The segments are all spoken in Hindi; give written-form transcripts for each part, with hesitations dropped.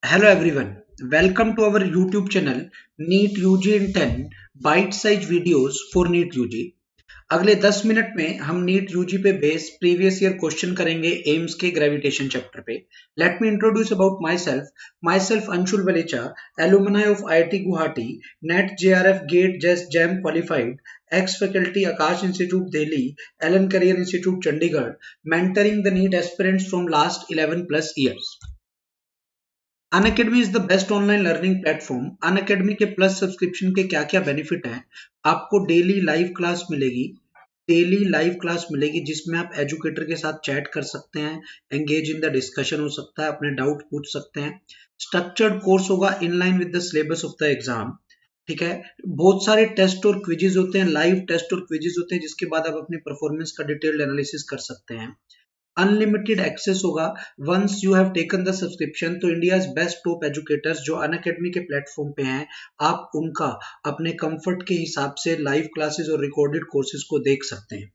Hello everyone, welcome to our YouTube channel NEET UG in 10 bite size videos for NEET UG। अगले 10 मिनट में हम नीट यूजी पे बेस प्रीवियस ईयर क्वेश्चन करेंगे एम्स के ग्रेविटेशन चैप्टर पे। Let me introduce about myself Anshul Valecha, alumni of IIT Guwahati, NET JRF GATE JEST JAM qualified, ex faculty Aakash institute Delhi, Allen career institute Chandigarh, mentoring the NEET aspirants from last 11 plus years. Unacademy is the best online learning platform. Unacademy के प्लस सब्सक्रिप्शन के क्या क्या बेनिफिट हैं? आपको डेली लाइव क्लास मिलेगी। जिसमें आप एजुकेटर के साथ चैट कर सकते हैं, एंगेज इन द डिस्कशन हो सकता है, अपने डाउट पूछ सकते हैं। स्ट्रक्चर्ड कोर्स होगा in line with the syllabus of the exam. ठीक है, बहुत सारे टेस्ट और क्विजेज होते हैं, लाइव टेस्ट और क्विजेज होते हैं, जिसके बाद आप अपनी परफॉर्मेंस का डिटेल्ड एनालिसिस कर सकते हैं। अनलिमिटेड एक्सेस होगा once you have taken the subscription. तो इंडिया बेस्ट टॉप एजुकेटर्स जो अनअकैडमी के प्लेटफॉर्म पे हैं, आप उनका अपने कंफर्ट के हिसाब से लाइव क्लासेस और रिकॉर्डेड कोर्सेज को देख सकते हैं।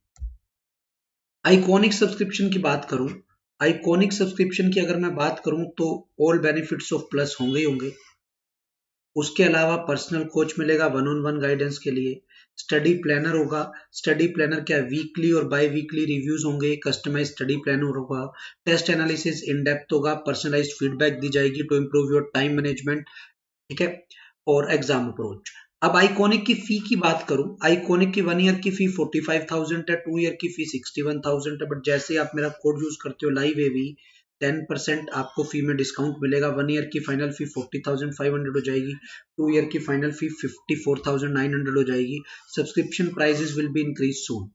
आइकॉनिक सब्सक्रिप्शन की बात करूं, आइकॉनिक सब्सक्रिप्शन की अगर मैं बात करूं तो ऑल बेनिफिट्स ऑफ प्लस होंगे ही होंगे। उसके अलावा पर्सनल कोच मिलेगा वन ऑन वन गाइडेंस के लिए। स्टडी प्लानर होगा। स्टडी प्लानर क्या, वीकली और बाई वीकली रिव्यूज होंगे, कस्टमाइज स्टडी प्लानर होगा। टेस्ट एनालिसिस इन डेप्थ होगा, पर्सनलाइज्ड फीडबैक दी जाएगी to improve your time management. ठीक है, और एग्जाम अप्रोच। अब आइकॉनिक की फी की बात करूं, आइकॉनिक की 1 ईयर की फी 45,000 है, 2 ईयर की फी 61,000 है। बट जैसे आप मेरा कोड यूज करते हो लाइव एवी, 10% आपको फी में डिस्काउंट मिलेगा। 1 ईयर की फाइनल फी 40,500 हो जाएगी, 2 ईयर की फाइनल फी 54,900 हो जाएगी। Subscription prices will be increase soon.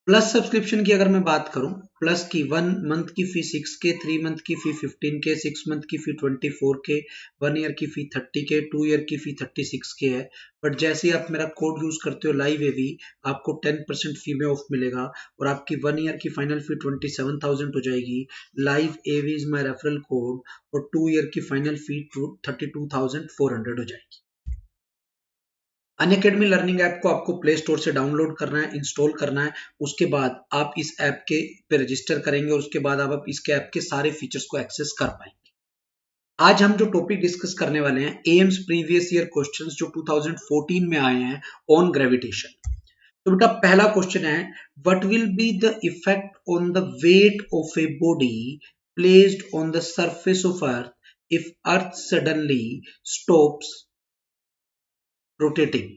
Plus subscription की अगर मैं बात करूं, प्लस की 1 मंथ की फी 6K, 3 मंथ की फी 15K, 6 मंथ की फी 24K, 1 ईयर की फी 30K, 2 ईयर की फी 36K है। बट जैसे ही आप मेरा कोड यूज करते हो लाइव एवी, आपको 10% फी में ऑफ मिलेगा और आपकी 1 ईयर की फाइनल फी 27,000 हो जाएगी। Live AV is my referral code और 2 ईयर की फाइनल फी 32,400 हो जाएगी। अनअकैडमी लर्निंग ऐप को आपको प्ले स्टोर से डाउनलोड करना है, इंस्टॉल करना है। उसके बाद आप इस ऐप के पे रजिस्टर करेंगे और उसके बाद आप इसके ऐप के सारे फीचर्स को एक्सेस कर पाएंगे। आज हम जो टॉपिक डिस्कस करने वाले हैं, एम्स प्रीवियस ईयर क्वेश्चंस जो 2014 में आए हैं ऑन ग्रेविटेशन। तो बेटा पहला क्वेश्चन है, what will be the effect on the weight of a body placed on the surface of earth if earth suddenly stops rotating?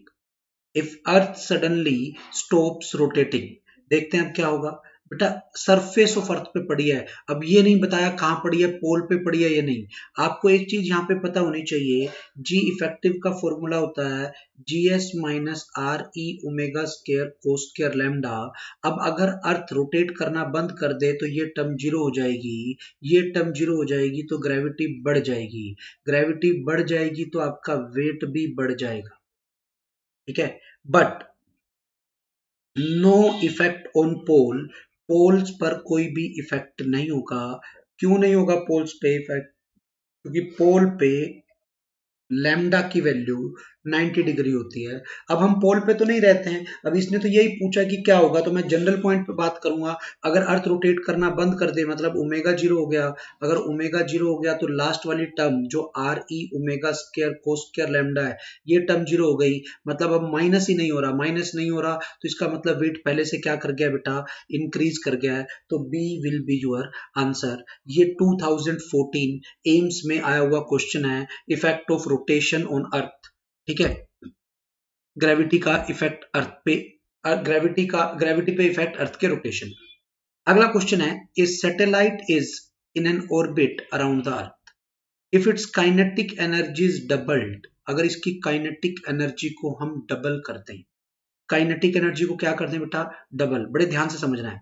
If earth suddenly stops rotating, देखते हैं अब क्या होगा। बेटा सरफेस ऑफ अर्थ पे पड़ी है, अब ये नहीं बताया कहां पड़ी है, पोल पे पड़ी है, ये नहीं। आपको एक चीज यहाँ पे पता होनी चाहिए, जी इफेक्टिव का फॉर्मूला होता है GS minus RE omega square cos square lambda. अब अगर अर्थ रोटेट करना बंद कर दे तो ये टर्म जीरो हो जाएगी, ये टर्म जीरो हो जाएगी तो ग्रेविटी बढ़ जाएगी, ग्रेविटी बढ़ जाएगी तो आपका वेट भी बढ़ जाएगा। ठीक है, but no effect on pole, poles पर कोई भी इफेक्ट नहीं होगा। क्यों नहीं होगा पोल्स पे इफेक्ट? क्योंकि पोल पे लैम्डा की वैल्यू 90 डिग्री होती है। अब हम पोल पे तो नहीं रहते हैं, अब इसने तो यही पूछा कि क्या होगा, तो मैं जनरल पॉइंट पे बात करूंगा। अगर अर्थ रोटेट करना बंद कर दे मतलब ओमेगा जीरो हो गया, अगर ओमेगा जीरो हो गया तो लास्ट वाली टर्म जो RE omega square cos square lambda है, ये टर्म जीरो हो गई। मतलब अब माइनस ही नहीं हो रहा, माइनस नहीं हो रहा तो इसका मतलब वेट पहले से क्या कर गया बेटा, इंक्रीज कर गया है। तो B will be your answer. ये 2014 एम्स में आया हुआ क्वेश्चन है, effect of rotation on earth. ठीक है, ग्रेविटी का इफेक्ट अर्थ पे, ग्रेविटी पे इफेक्ट अर्थ के रोटेशन। अगला क्वेश्चन है, a satellite is in an orbit around the earth if its kinetic energy is doubled. अगर इसकी काइनेटिक एनर्जी को हम डबल करते हैं, काइनेटिक एनर्जी को क्या करते हैं बेटा, डबल, बड़े ध्यान से समझना है।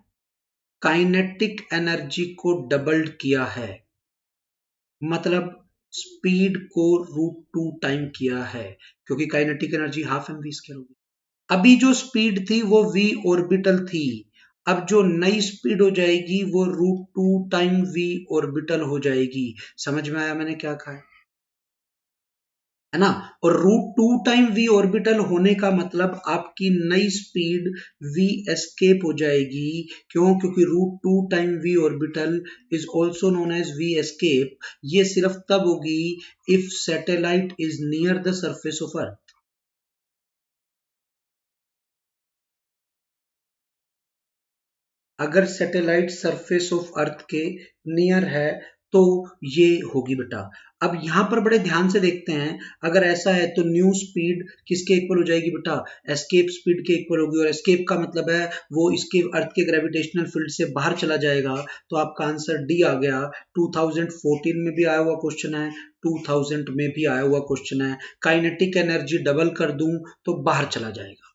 काइनेटिक एनर्जी को डबल्ड किया है मतलब स्पीड को √2 टाइम किया है, क्योंकि kinetic energy half M V square होगी। अभी जो स्पीड थी वो v ऑर्बिटल थी, अब जो नई स्पीड हो जाएगी वो √2 टाइम v ऑर्बिटल हो जाएगी। समझ में आया मैंने क्या कहा है? है ना। और √2 वी ऑर्बिटल होने का मतलब आपकी नई स्पीड वी एस्केप हो जाएगी। क्यों? क्योंकि √2 V orbital is also known as V escape. ये सिर्फ तब होगी if satellite is near the surface of earth. अगर सैटेलाइट सरफेस ऑफ अर्थ के नियर है तो ये होगी बेटा। अब यहां पर बड़े ध्यान से देखते हैं, अगर ऐसा है तो न्यू स्पीड किसके इक्वल हो जाएगी बेटा? एस्केप स्पीड के इक्वल होगी। और एस्केप का मतलब है वो इसके अर्थ के ग्रेविटेशनल फील्ड से बाहर चला जाएगा। तो आपका आंसर डी आ गया। 2014 में भी आया हुआ क्वेश्चन है, 2000 में भी आया हुआ क्वेश्चन है। काइनेटिक एनर्जी डबल कर दूं तो बाहर चला जाएगा।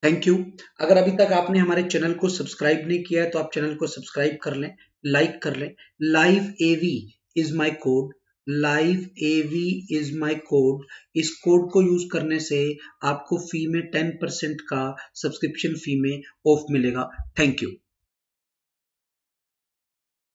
Thank you. अगर अभी तक आपने हमारे चैनल को सब्सक्राइब नहीं किया है तो आप चैनल को सब्सक्राइब कर लें, लाइक कर लें। Live AV is my code. Live AV is my code. इस कोड को यूज करने से आपको फी में 10% का सब्सक्रिप्शन फी में ऑफ मिलेगा। Thank you.